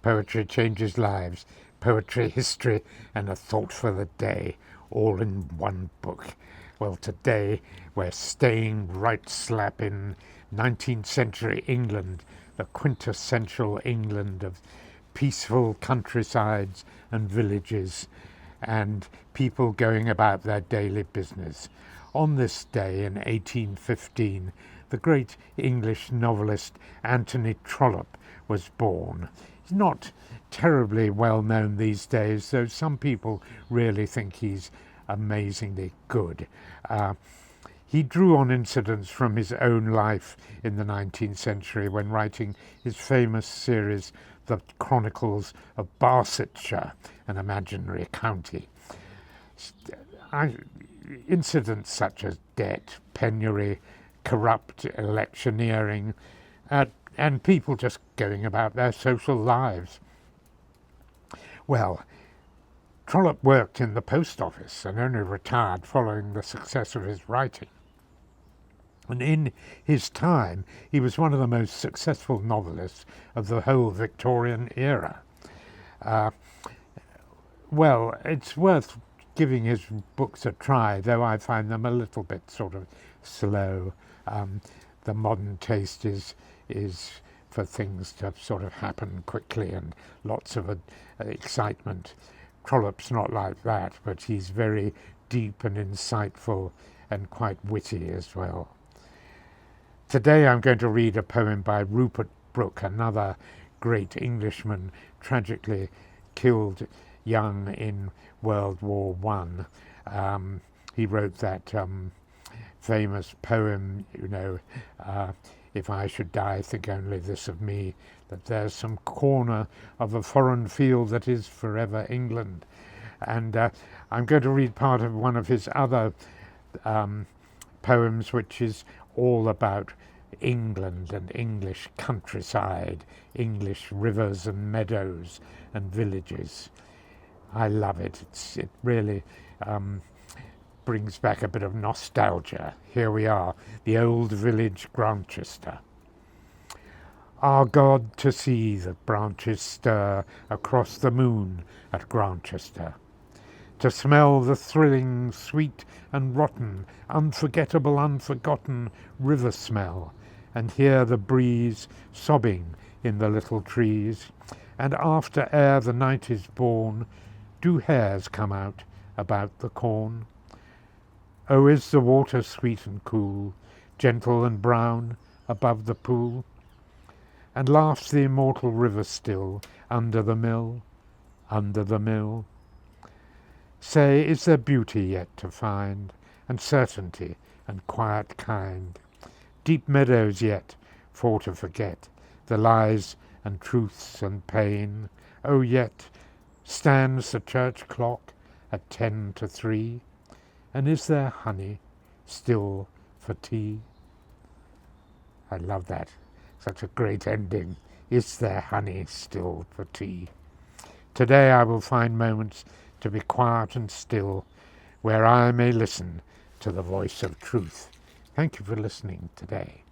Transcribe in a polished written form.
Poetry changes lives, poetry, history, and a thought for the day, all in one book. Well, today we're staying right slap in 19th century England, the quintessential England of peaceful countrysides and villages, and people going about their daily business. On this day in 1815, the great English novelist Anthony Trollope was born. He's not terribly well known these days, though some people really think he's amazingly good. He drew on incidents from his own life in the 19th century when writing his famous series, The Chronicles of Barsetshire, an imaginary county. Incidents such as debt, penury, corrupt electioneering, and people just going about their social lives. Well, Trollope worked in the post office and only retired following the success of his writing. And in his time, he was one of the most successful novelists of the whole Victorian era. Well, it's worth giving his books a try, though I find them a little bit sort of slow. The modern taste is for things to sort of happen quickly and lots of excitement. Trollope's not like that, but he's very deep and insightful and quite witty as well. Today I'm going to read a poem by Rupert Brooke, another great Englishman, tragically killed young in World War I. He wrote that famous poem, if I should die, think only this of me, that there's some corner of a foreign field that is forever England. And I'm going to read part of one of his other poems, which is all about England and English countryside, English rivers and meadows and villages. I love it. It really brings back a bit of nostalgia. Here we are, the Old Village Grantchester. Ah, God, to see the branches stir across the moon at Grantchester, to smell the thrilling, sweet and rotten, unforgettable, unforgotten river smell, and hear the breeze sobbing in the little trees, and after ere the night is born, do hares come out about the corn? Oh, is the water sweet and cool, gentle and brown above the pool? And laughs the immortal river still under the mill, under the mill? Say, is there beauty yet to find, and certainty and quiet kind? Deep meadows yet for to forget the lies and truths and pain? Oh, yet stands the church clock at 10 to 3, and is there honey still for tea? I love that. Such a great ending. Is there honey still for tea? Today I will find moments to be quiet and still, where I may listen to the voice of truth. Thank you for listening today.